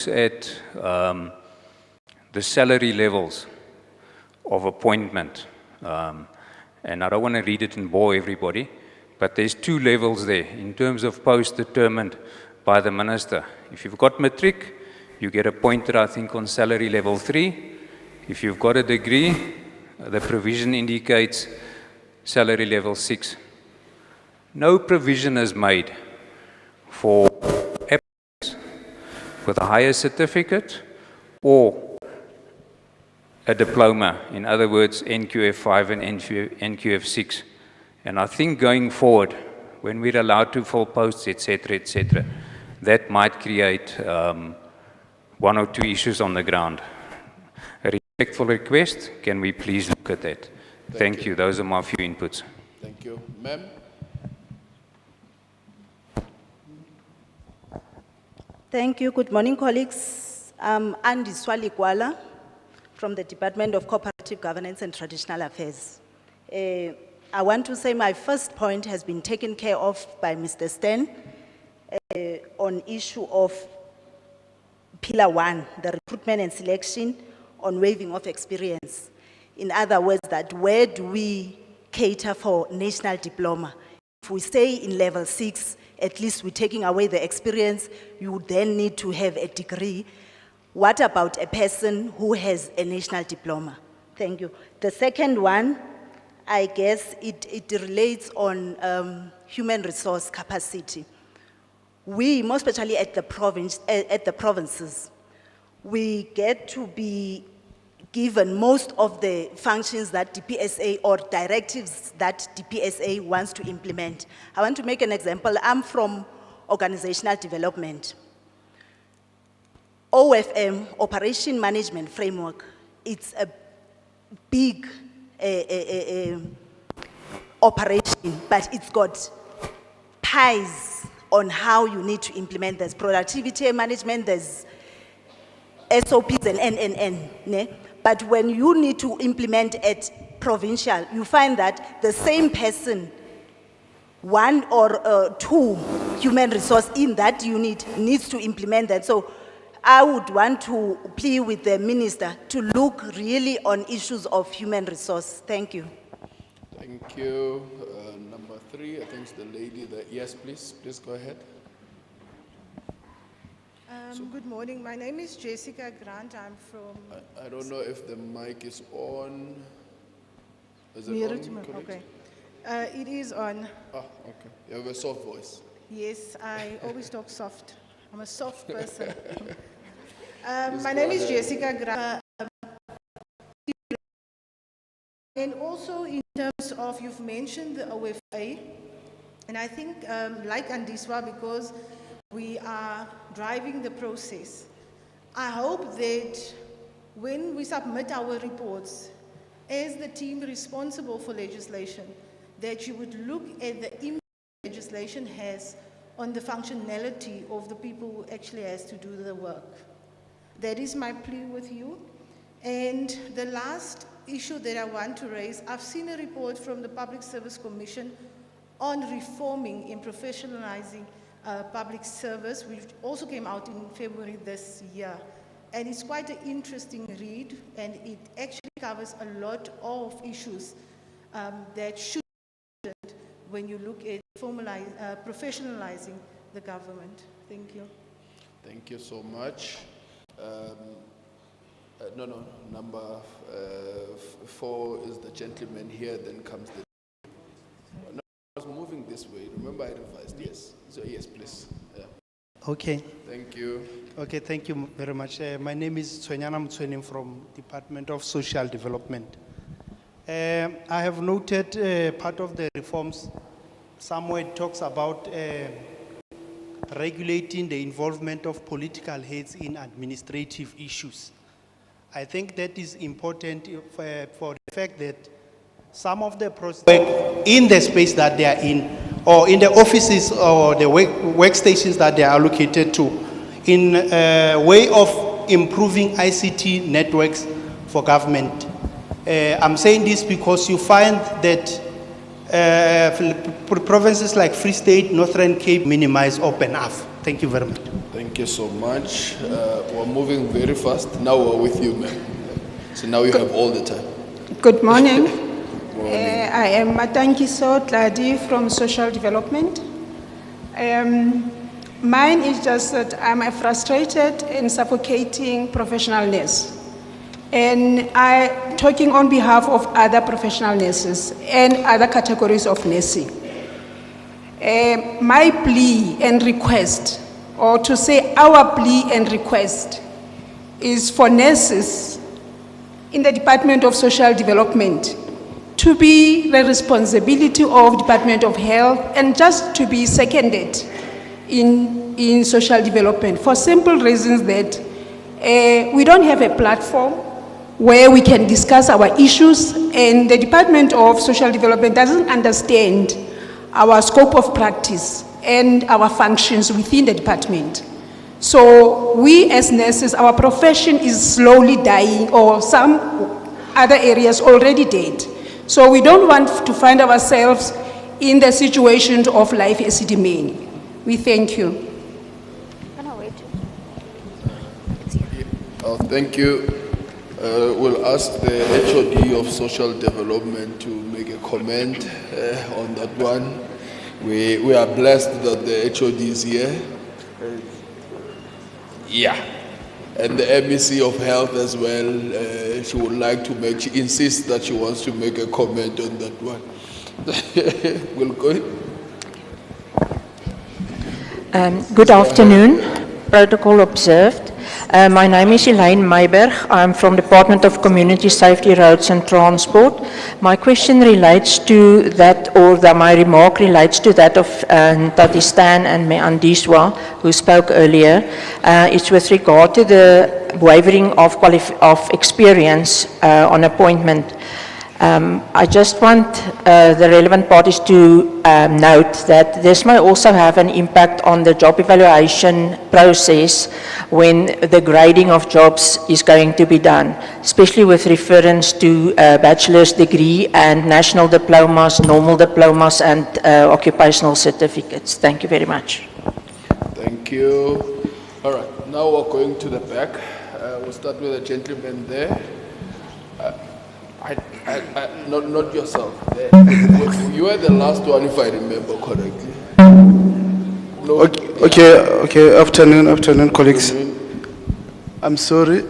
at the salary levels of appointment. And I don't want to read it and bore everybody, but there's two levels there in terms of post determined by the minister. If you've got matric, you get appointed, I think, on salary level 3. If you've got a degree, the provision indicates salary level 6. No provision is made for applicants with a higher certificate or a diploma, in other words, NQF5 and NQF6. And I think going forward, when we're allowed to fill posts, etc., that might create one or two issues on the ground. A respectful request, can we please look at that? Thank you. Those are my few inputs. Thank you. Ma'am? Thank you. Good morning, colleagues. I'm Andy Swalikwala from the Department of Cooperative Governance and Traditional Affairs. I want to say my first point has been taken care of by Mr. Stern on issue of Pillar 1, the recruitment and selection on waiving of experience. In other words, that where do we cater for national diploma? If we stay in level 6, at least we're taking away the experience, you would then need to have a degree. What about a person who has a national diploma? Thank you. The second one, I guess it relates on human resource capacity. We, most especially at the provinces, we get to be given most of the functions that DPSA or directives that DPSA wants to implement. I want to make an example. I'm from organizational development. OFM, Operation Management Framework, it's a big operation, but it's got ties on how you need to implement. There's productivity management, there's SOPs and NNN. But when you need to implement at provincial, you find that the same person, one or two human resource in that unit needs to implement that. So I would want to plead with the minister to look really on issues of human resource. Thank you. Thank you. Number 3, I think it's the lady there. Yes, please. Please go ahead. Good morning. My name is Jessica Grant. I'm from... I don't know if the mic is on. Is it on? Okay. It is on. Ah, okay. You have a soft voice. Yes, I always talk soft. I'm a soft person. My name is Jessica Grant. And also in terms of, you've mentioned the OFA, and I think like Andiswa, because we are driving the process, I hope that when we submit our reports, as the team responsible for legislation, that you would look at the impact legislation has on the functionality of the people who actually has to do the work. That is my plea with you. And the last issue that I want to raise, I've seen a report from the Public Service Commission on reforming and professionalizing public service, which also came out in February this year. And it's quite an interesting read, and it actually covers a lot of issues that should be when you look at professionalizing the government. Thank you. Thank you so much. Number 4 is the gentleman here, then comes the... No, I was moving this way. Remember I revised, yes. So yes, please. Yeah. Okay. Thank you. Okay, thank you very much. My name is Tswenyana Mtsweni from Department of Social Development. I have noted part of the reforms, somewhere it talks about regulating the involvement of political heads in administrative issues. I think that is important for the fact that some of the process in the space that they are in, or in the offices or the workstations that they are allocated to, in a way of improving ICT networks for government. I'm saying this because you find that provinces like Free State, Northern Cape minimize open AF. Thank you very much. Thank you so much. We're moving very fast. Now we're with you, ma'am. So now you have all the time. Good morning. I am Matankiso Tladi from Social Development. Mine is just that I'm a frustrated and suffocating professional nurse. And I'm talking on behalf of other professional nurses and other categories of nursing. My plea and request, or to say our plea and request, is for nurses in the Department of Social Development to be the responsibility of Department of Health and just to be seconded in social development for simple reasons that we don't have a platform where we can discuss our issues, and the Department of Social Development doesn't understand our scope of practice and our functions within the department. So we as nurses, our profession is slowly dying, or some other areas already dead. So we don't want to find ourselves in the situation of life as it may. We thank you. Oh, thank you. We'll ask the HOD of Social Development to make a comment on that one. We are blessed that the HOD is here. Yeah. And the MEC of Health as well. She would like to make, she insists that she wants to make a comment on that one. We'll go ahead. Good afternoon. Protocol observed. My name is Elaine Meiberg. I'm from Department of Community Safety, Roads and Transport. My question relates to that, or my remark relates to that of Tatistan and Meandiswa, who spoke earlier. It's with regard to the wavering of experience on appointment. I just want the relevant parties to note that this may also have an impact on the job evaluation process when the grading of jobs is going to be done, especially with reference to bachelor's degree and national diplomas, normal diplomas, and occupational certificates. Thank you very much. Thank you. All right, now we're going to the back. We'll start with the gentleman there. Not yourself. You were the last one, if I remember correctly. No, Okay. Afternoon, colleagues. I'm sorry.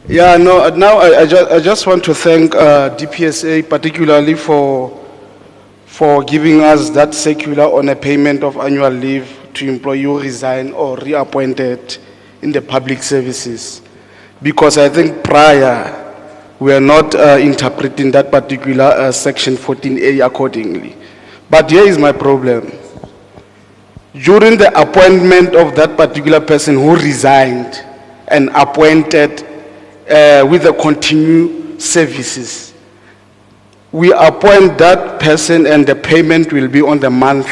Yeah, no. Now I just want to thank DPSA particularly for giving us that circular on a payment of annual leave to employee who resign or reappointed in the public services, because I think prior we are not interpreting that particular section 14A accordingly. But here is my problem. During the appointment of that particular person who resigned and appointed with the continued services, we appoint that person and the payment will be on the month,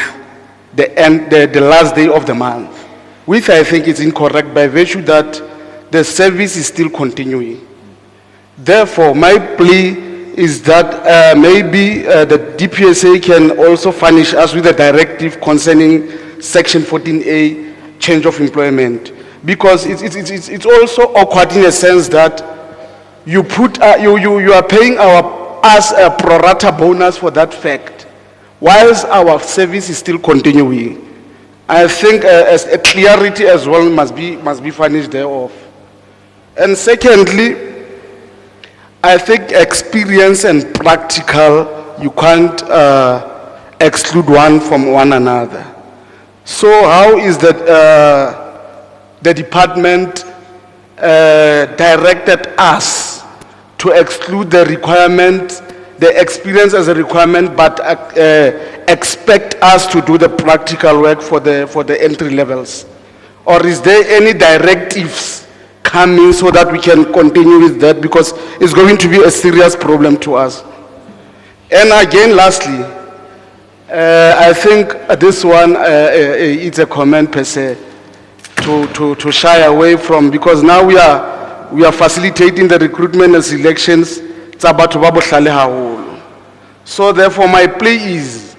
the last day of the month, which I think is incorrect by virtue that the service is still continuing. Therefore, my plea is that maybe the DPSA can also furnish us with a directive concerning Section 14A, change of employment, because it's also awkward in a sense that you are paying us a pro rata bonus for that fact, whilst our service is still continuing. I think as a clarity as well must be furnished thereof. And secondly, I think experience and practical, you can't exclude one from one another. So how is that the department directed us to exclude the requirement, the experience as a requirement, but expect us to do the practical work for the entry levels? Or is there any directives coming so that we can continue with that, because it's going to be a serious problem to us? And again, lastly, I think this one, it's a comment per se to shy away from, because now we are facilitating the recruitment and selections. So therefore my plea is,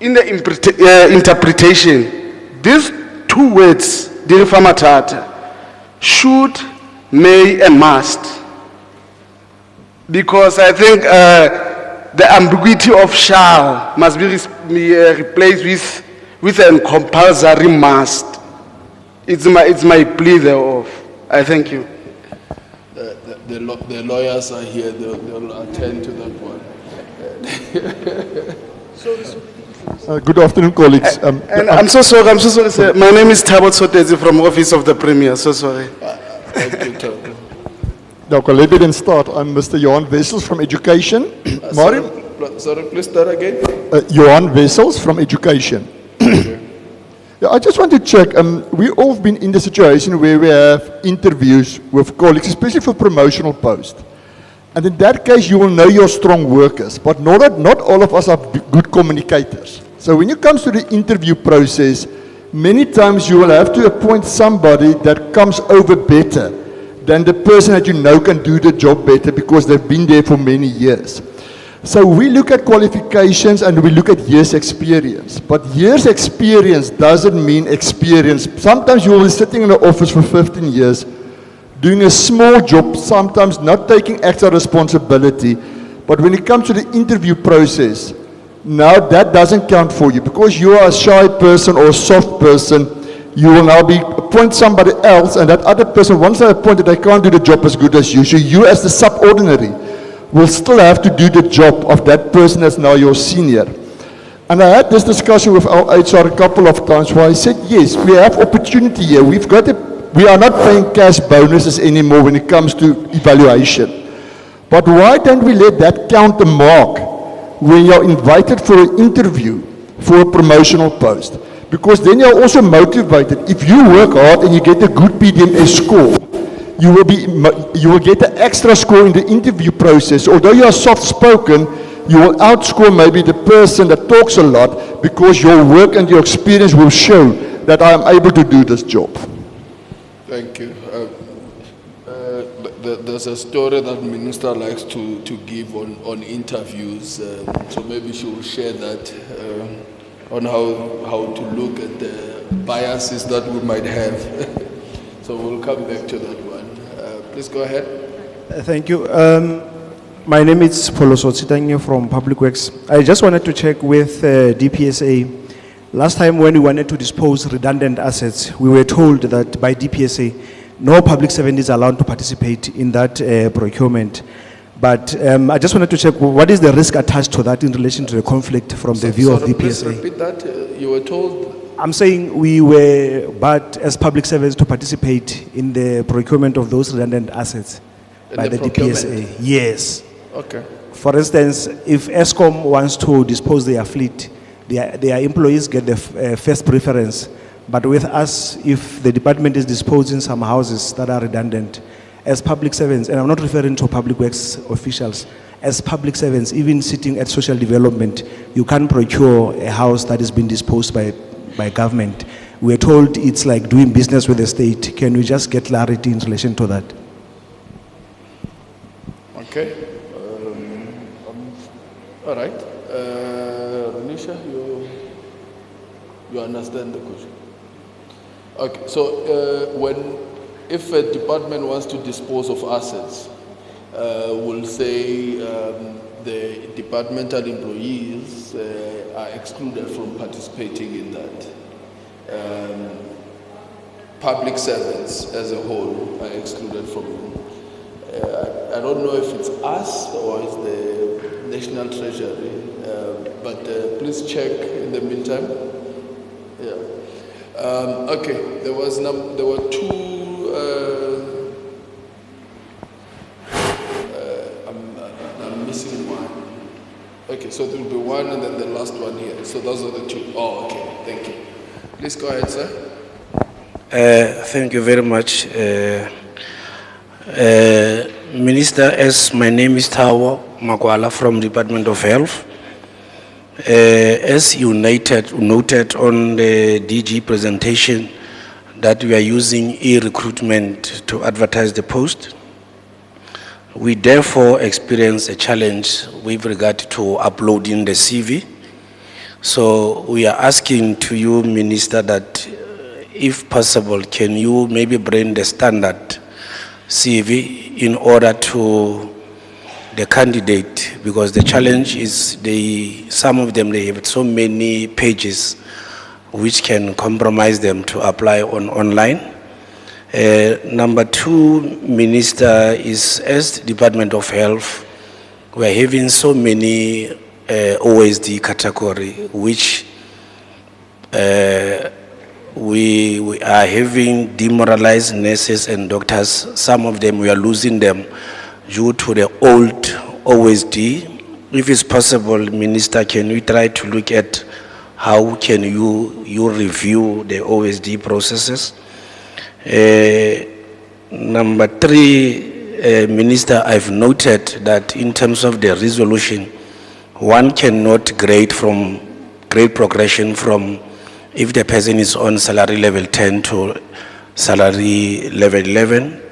in the interpretation, this two words, Dirifamatata, should, may, and must. Because I think the ambiguity of shall must be replaced with a compulsory must. It's my plea thereof. I thank you. The lawyers are here, they'll attend to that one. Good afternoon, colleagues. And I'm so sorry, sir. My name is Tabot Sotezi from Office of the Premier. So sorry. Thank you, Tom. Now, let me then start. I'm Mr. Johan Wessels from Education. Sorry, please start again. Johan Wessels from Education. Yeah, I just want to check. We've all been in the situation where we have interviews with colleagues, especially for promotional posts. And in that case, you will know your strong workers, but not all of us are good communicators. So when it comes to the interview process, many times you will have to appoint somebody that comes over better than the person that you know can do the job better because they've been there for many years. So we look at qualifications and we look at years experience, but years experience doesn't mean experience. Sometimes you will be sitting in the office for 15 years, doing a small job, sometimes not taking extra responsibility, but when it comes to the interview process, now that doesn't count for you because you are a shy person or a soft person. You will now appoint somebody else, and that other person, once they're appointed, they can't do the job as good as you. So you as the subordinary will still have to do the job of that person that's now your senior. And I had this discussion with our HR a couple of times where I said, yes, we have opportunity here. We are not paying cash bonuses anymore when it comes to evaluation. But why don't we let that count the mark when you're invited for an interview for a promotional post? Because then you're also motivated. If you work hard and you get a good PDMS score, you will get an extra score in the interview process. Although you are soft-spoken, you will outscore maybe the person that talks a lot because your work and your experience will show that I am able to do this job. Thank you. There's a story that Minister likes to give on interviews, so maybe she will share that on how to look at the biases that we might have. So we'll come back to that one. Please go ahead. Thank you. My name is Polo Sotsitanyo from Public Works. I just wanted to check with DPSA. Last time when we wanted to dispose redundant assets, we were told that by DPSA, no public servant is allowed to participate in that procurement. But I just wanted to check, what is the risk attached to that in relation to the conflict from the view of DPSA? Please repeat that. You were told? I'm saying we were but as public servants to participate in the procurement of those redundant assets by the DPSA. Yes. Okay. For instance, if ESCOM wants to dispose their fleet, their employees get the first preference. But with us, if the department is disposing some houses that are redundant, as public servants, and I'm not referring to public works officials, as public servants, even sitting at social development, you can't procure a house that has been disposed by government. We're told it's like doing business with the state. Can we just get clarity in relation to that? Okay. All right. Renisha, you understand the question? Okay. So if a department wants to dispose of assets, we'll say the departmental employees are excluded from participating in that. Public servants as a whole are excluded from it. I don't know if it's us or it's the National Treasury, but please check in the meantime. Yeah. Okay, there were two. I'm missing one. Okay, so there will be one and then the last one here. So those are the two. Oh, okay. Thank you. Please go ahead, sir. Thank you very much. Minister, my name is Tawo Makwala from Department of Health. As you noted on the DG presentation that we are using e-recruitment to advertise the post, we therefore experience a challenge with regard to uploading the CV. So we are asking to you, Minister, that if possible, can you maybe bring the standard CV in order to the candidate, because the challenge is some of them, they have so many pages which can compromise them to apply online. Number two, Minister, is as Department of Health, we are having so many OSD category, which we are having demoralized nurses and doctors. Some of them, we are losing them due to the old OSD. If it's possible, Minister, can we try to look at how can you review the OSD processes? Number three, Minister, I've noted that in terms of the resolution, one cannot grade progression from if the person is on salary level 10 to salary level 11.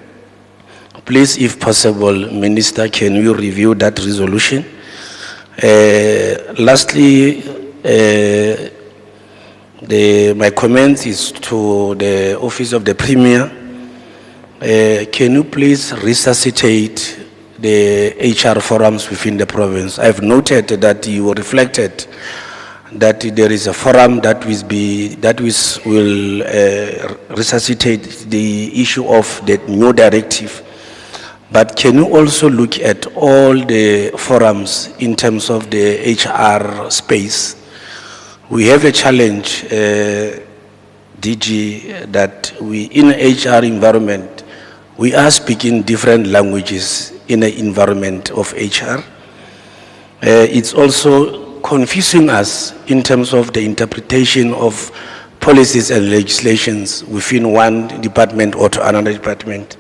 Please, if possible, Minister, can you review that resolution? Lastly, my comment is to the Office of the Premier. Can you please resuscitate the HR forums within the province? I've noted that you reflected that there is a forum that will resuscitate the issue of the new directive. But can you also look at all the forums in terms of the HR space? We have a challenge, DG, that in an HR environment, we are speaking different languages in an environment of HR. It's also confusing us in terms of the interpretation of policies and legislations within one department or to another department.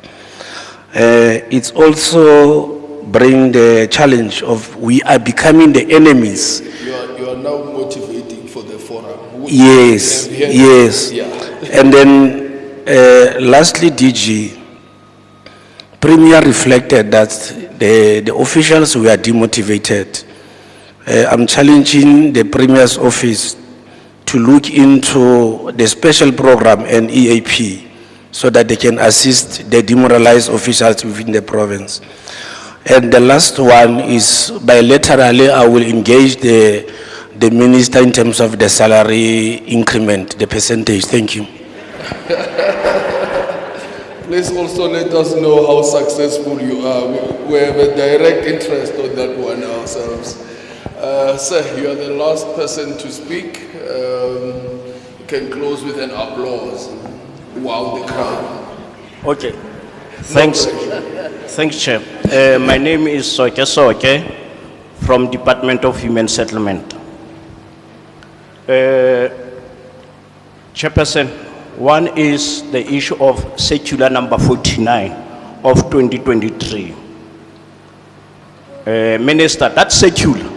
It's also bring the challenge of we are becoming the enemies. You are now motivating for the forum. Yes, yes. Yeah. And then lastly, DG, Premier reflected that the officials were demotivated. I'm challenging the Premier's office to look into the special program and EAP so that they can assist the demoralized officials within the province. And the last one is bilaterally, I will engage the minister in terms of the salary increment, the percentage. Thank you. Please also let us know how successful you are. We have a direct interest on that one ourselves. Sir, you are the last person to speak. You can close with an applause. Wow, the crowd. Okay. Thanks. Thanks, Chair. My name is Soke Soke from Department of Human Settlement. Chairperson, one is the issue of circular number 49 of 2023. Minister, that circular,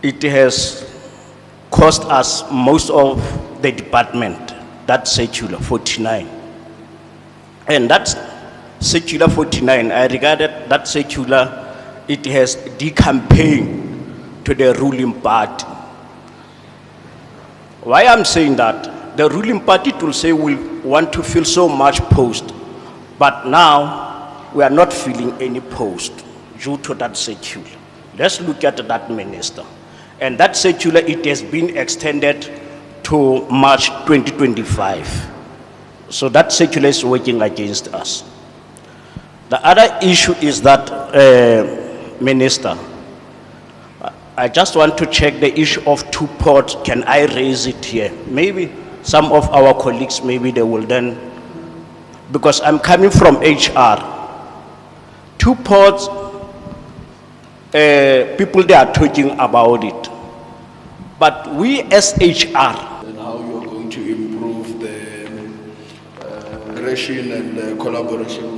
it has cost us most of the department, that circular 49. And that circular 49, I regarded that circular, it has decampaigned to the ruling party. Why I'm saying that? The ruling party will say we want to fill so much post, but now we are not filling any post due to that circular. Let's look at that, Minister. And that circular, it has been extended to March 2025. So that circular is working against us. The other issue is that, Minister, I just want to check the issue of 2 ports. Can I raise it here? Maybe some of our colleagues, maybe they will then, because I'm coming from HR. 2 ports, people they are talking about it. But we as HR, and how you are going to improve the aggression and collaboration with them.